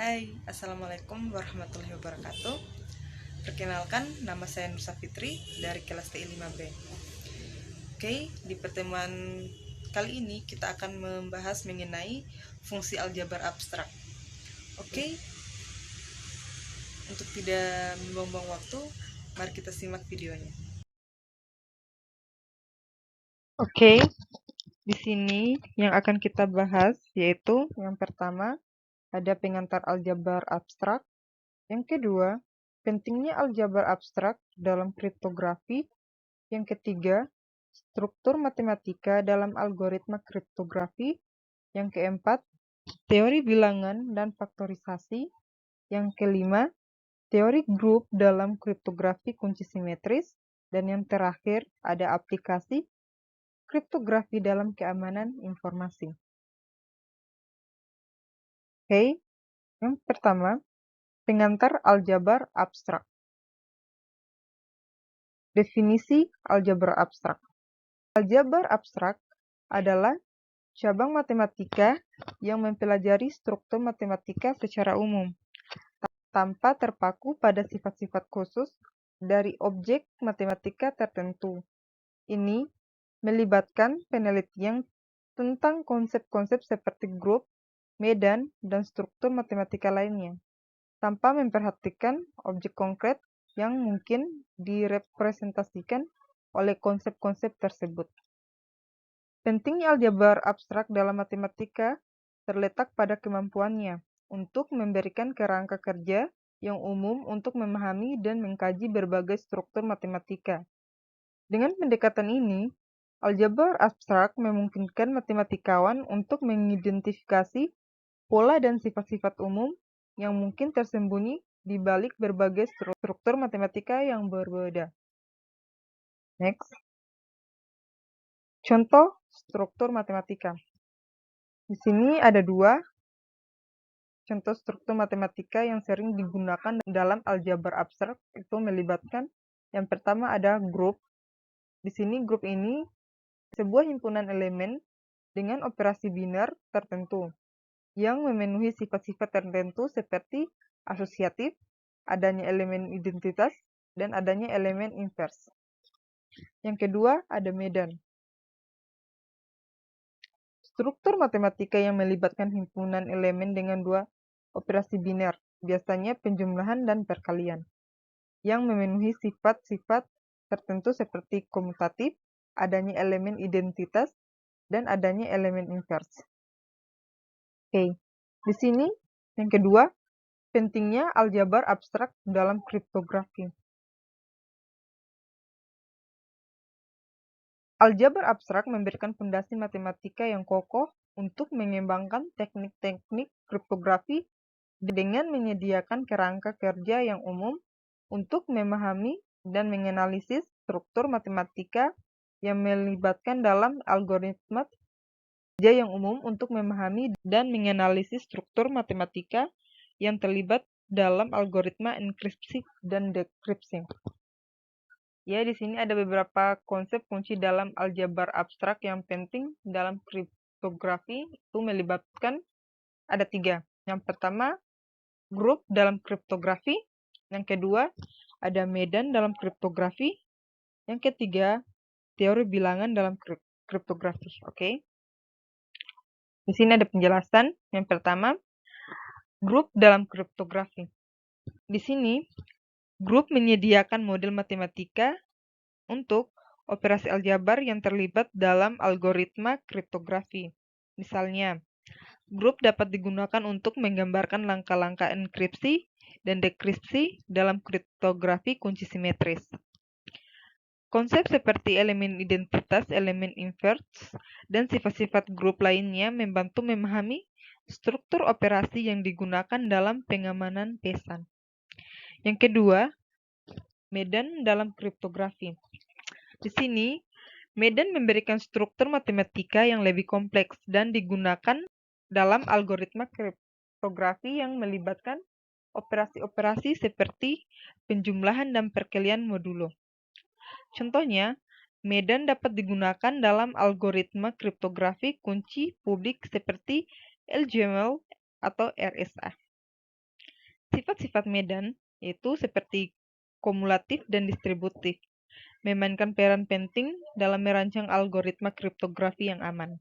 Hai, Assalamualaikum warahmatullahi wabarakatuh. Perkenalkan, nama saya Nusa Fitri dari kelas TI 5B. Oke, di pertemuan kali ini kita akan membahas mengenai fungsi aljabar abstrak. Oke, untuk tidak membuang waktu, mari kita simak videonya. Oke, di sini yang akan kita bahas yaitu yang pertama ada pengantar aljabar abstrak. Yang kedua, pentingnya aljabar abstrak dalam kriptografi. Yang ketiga, struktur matematika dalam algoritma kriptografi. Yang keempat, teori bilangan dan faktorisasi. Yang kelima, teori grup dalam kriptografi kunci simetris. Dan yang terakhir, ada aplikasi kriptografi dalam keamanan informasi. Oke, yang pertama, pengantar aljabar abstrak. Definisi aljabar abstrak. Aljabar abstrak adalah cabang matematika yang mempelajari struktur matematika secara umum, tanpa terpaku pada sifat-sifat khusus dari objek matematika tertentu. Ini melibatkan penelitian tentang konsep-konsep seperti grup, medan, dan struktur matematika lainnya, tanpa memperhatikan objek konkret yang mungkin direpresentasikan oleh konsep-konsep tersebut. Pentingnya aljabar abstrak dalam matematika terletak pada kemampuannya untuk memberikan kerangka kerja yang umum untuk memahami dan mengkaji berbagai struktur matematika. Dengan pendekatan ini, aljabar abstrak memungkinkan matematikawan untuk mengidentifikasi pola dan sifat-sifat umum yang mungkin tersembunyi di balik berbagai struktur matematika yang berbeda. Next. Contoh struktur matematika. Di sini ada dua contoh struktur matematika yang sering digunakan dalam aljabar abstrak. Itu melibatkan yang pertama ada grup. Di sini grup ini sebuah himpunan elemen dengan operasi biner tertentu yang memenuhi sifat-sifat tertentu seperti asosiatif, adanya elemen identitas, dan adanya elemen invers. Yang kedua ada medan. Struktur matematika yang melibatkan himpunan elemen dengan dua operasi biner, biasanya penjumlahan dan perkalian, yang memenuhi sifat-sifat tertentu seperti komutatif, adanya elemen identitas, dan adanya elemen invers. Oke, di sini yang kedua, pentingnya aljabar abstrak dalam kriptografi. Aljabar abstrak memberikan fondasi matematika yang kokoh untuk mengembangkan teknik-teknik kriptografi dengan menyediakan kerangka kerja yang umum untuk memahami dan menganalisis struktur matematika yang melibatkan dalam algoritma kerja yang umum untuk memahami dan menganalisis struktur matematika yang terlibat dalam algoritma enkripsi dan dekripsi. Ya, di sini ada beberapa konsep kunci dalam aljabar abstrak yang penting dalam kriptografi. Itu melibatkan ada tiga. Yang pertama, grup dalam kriptografi. Yang kedua, ada medan dalam kriptografi. Yang ketiga, teori bilangan dalam kriptografi. Oke. Di sini ada penjelasan. Yang pertama, grup dalam kriptografi. Di sini, grup menyediakan model matematika untuk operasi aljabar yang terlibat dalam algoritma kriptografi. Misalnya, grup dapat digunakan untuk menggambarkan langkah-langkah enkripsi dan dekripsi dalam kriptografi kunci simetris. Konsep seperti elemen identitas, elemen invers, dan sifat-sifat grup lainnya membantu memahami struktur operasi yang digunakan dalam pengamanan pesan. Yang kedua, medan dalam kriptografi. Di sini, medan memberikan struktur matematika yang lebih kompleks dan digunakan dalam algoritma kriptografi yang melibatkan operasi-operasi seperti penjumlahan dan perkalian modulo. Contohnya, medan dapat digunakan dalam algoritma kriptografi kunci publik seperti LGML atau RSA. Sifat-sifat medan yaitu seperti kumulatif dan distributif, memainkan peran penting dalam merancang algoritma kriptografi yang aman.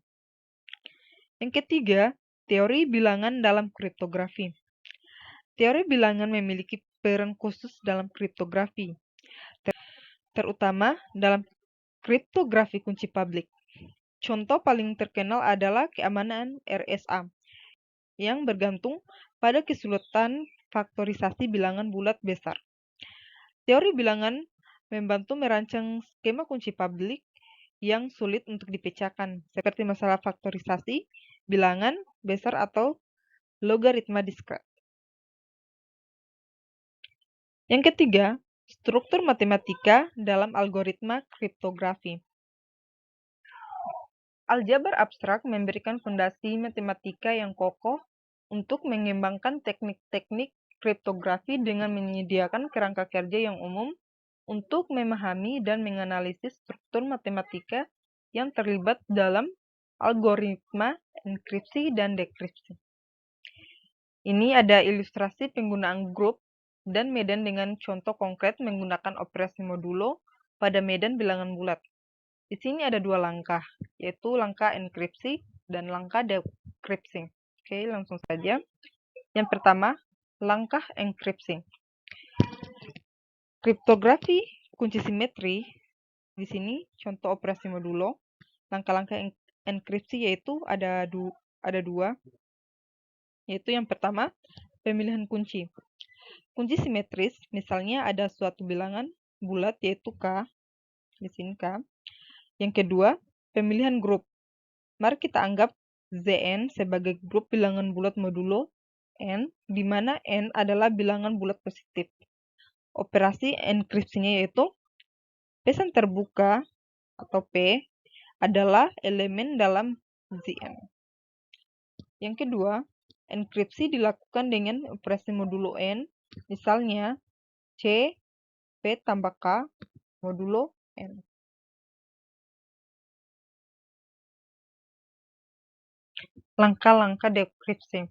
Yang ketiga, teori bilangan dalam kriptografi. Teori bilangan memiliki peran khusus dalam kriptografi, terutama dalam kriptografi kunci publik. Contoh paling terkenal adalah keamanan RSA, yang bergantung pada kesulitan faktorisasi bilangan bulat besar. Teori bilangan membantu merancang skema kunci publik yang sulit untuk dipecahkan, seperti masalah faktorisasi, bilangan besar atau logaritma diskret. Yang ketiga, struktur matematika dalam algoritma kriptografi. Aljabar abstrak memberikan fondasi matematika yang kokoh untuk mengembangkan teknik-teknik kriptografi dengan menyediakan kerangka kerja yang umum untuk memahami dan menganalisis struktur matematika yang terlibat dalam algoritma enkripsi dan dekripsi. Ini ada ilustrasi penggunaan grup dan medan dengan contoh konkret menggunakan operasi modulo pada medan bilangan bulat. Di sini ada dua langkah, yaitu langkah enkripsi dan langkah dekripsi. Oke, langsung saja. Yang pertama, langkah enkripsi. Kriptografi kunci simetri, di sini contoh operasi modulo. Langkah-langkah enkripsi yaitu ada dua, yaitu yang pertama, pemilihan kunci. Kunci simetris, misalnya ada suatu bilangan bulat yaitu K, di sini K. Yang kedua, pemilihan grup. Mari kita anggap Zn sebagai grup bilangan bulat modulo N, di mana N adalah bilangan bulat positif. Operasi enkripsinya yaitu pesan terbuka atau P adalah elemen dalam Zn. Yang kedua, enkripsi dilakukan dengan operasi modulo N, misalnya C, P tambah K, modulo N. Langkah-langkah dekripsi.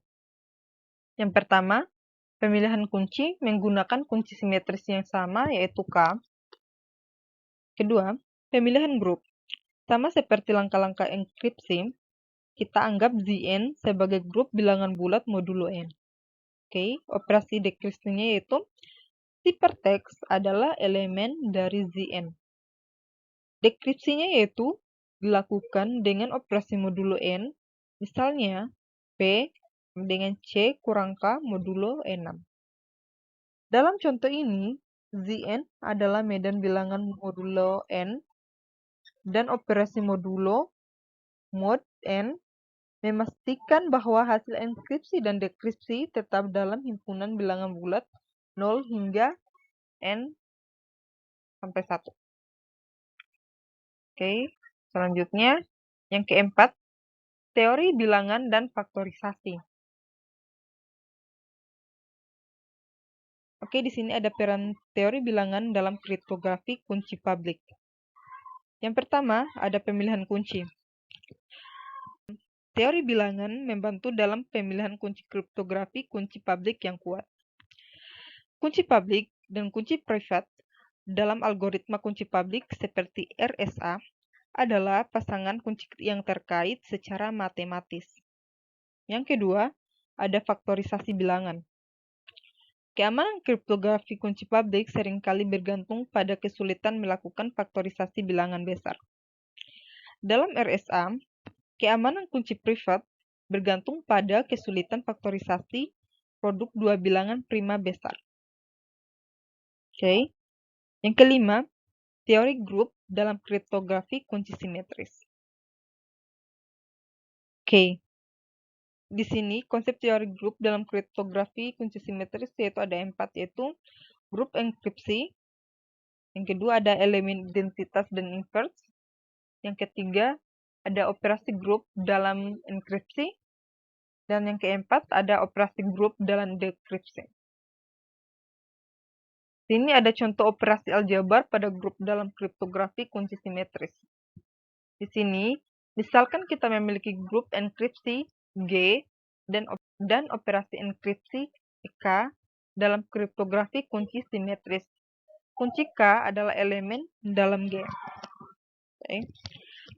Yang pertama, pemilihan kunci menggunakan kunci simetris yang sama, yaitu K. Kedua, pemilihan grup. Sama seperti langkah-langkah enkripsi, kita anggap Zn sebagai grup bilangan bulat modulo N. Oke, operasi dekripsinya yaitu ciphertext adalah elemen dari Zn. Dekripsinya yaitu dilakukan dengan operasi modulo N, misalnya P dengan C kurang K modulo N6. Dalam contoh ini, Zn adalah medan bilangan modulo N, dan operasi modulo mod N memastikan bahwa hasil enkripsi dan dekripsi tetap dalam himpunan bilangan bulat 0 hingga N sampai 1. Oke, selanjutnya yang keempat, teori bilangan dan faktorisasi. Oke, di sini ada peran teori bilangan dalam kriptografi kunci publik. Yang pertama, ada pemilihan kunci. Teori bilangan membantu dalam pemilihan kunci kriptografi kunci publik yang kuat. Kunci publik dan kunci privat dalam algoritma kunci publik seperti RSA adalah pasangan kunci yang terkait secara matematis. Yang kedua, ada faktorisasi bilangan. Keamanan kriptografi kunci publik seringkali bergantung pada kesulitan melakukan faktorisasi bilangan besar. Dalam RSA, keamanan kunci privat bergantung pada kesulitan faktorisasi produk dua bilangan prima besar. Oke. Yang kelima, teori grup dalam kriptografi kunci simetris. Oke. Di sini konsep teori grup dalam kriptografi kunci simetris yaitu ada 4, yaitu grup enkripsi. Yang kedua ada elemen identitas dan invers. Yang ketiga ada operasi grup dalam enkripsi. Dan yang keempat ada operasi grup dalam dekripsi. Sini ada contoh operasi aljabar pada grup dalam kriptografi kunci simetris. Di sini, misalkan kita memiliki grup enkripsi G dan operasi enkripsi K dalam kriptografi kunci simetris. Kunci K adalah elemen dalam G. Oke.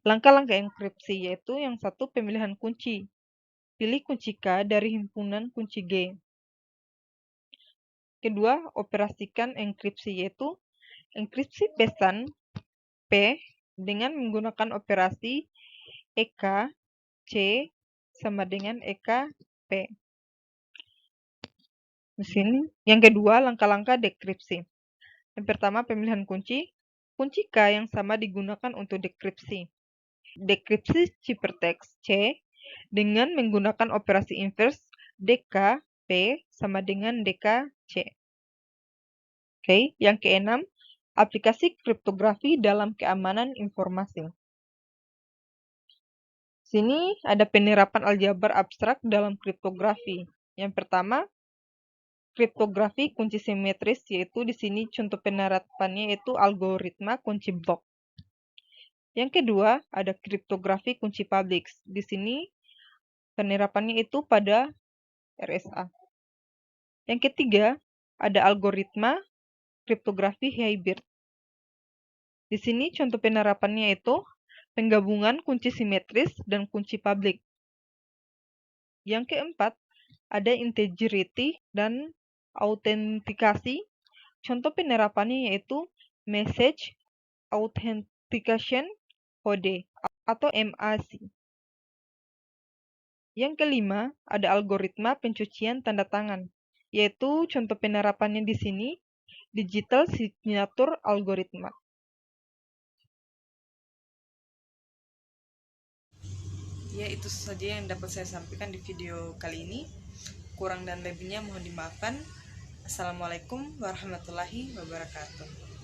Langkah-langkah enkripsi yaitu yang satu, pemilihan kunci. Pilih kunci K dari himpunan kunci G. Kedua, operasikan enkripsi yaitu enkripsi pesan P dengan menggunakan operasi EK C sama dengan EK P. Di sini. Yang kedua, langkah-langkah dekripsi. Yang pertama, pemilihan kunci. Kunci K yang sama digunakan untuk dekripsi. Dekripsi ciphertext C dengan menggunakan operasi inverse DK P sama dengan DK C. Oke, yang keenam, aplikasi kriptografi dalam keamanan informasi. Sini ada penerapan aljabar abstrak dalam kriptografi. Yang pertama, kriptografi kunci simetris, yaitu di sini contoh penerapannya yaitu algoritma kunci blok. Yang kedua, ada kriptografi kunci public. Di sini penerapannya itu pada RSA. Yang ketiga, ada algoritma kriptografi hybrid. Di sini contoh penerapannya itu penggabungan kunci simetris dan kunci public. Yang keempat, ada integrity dan autentikasi. Contoh penerapannya yaitu message authentication kode atau MAC. Yang kelima, ada algoritma pencucian tanda tangan, yaitu contoh penerapannya di sini digital signature algoritma. Ya, itu saja yang dapat saya sampaikan di video kali ini. Kurang dan lebihnya mohon dimaafkan. Assalamualaikum warahmatullahi wabarakatuh.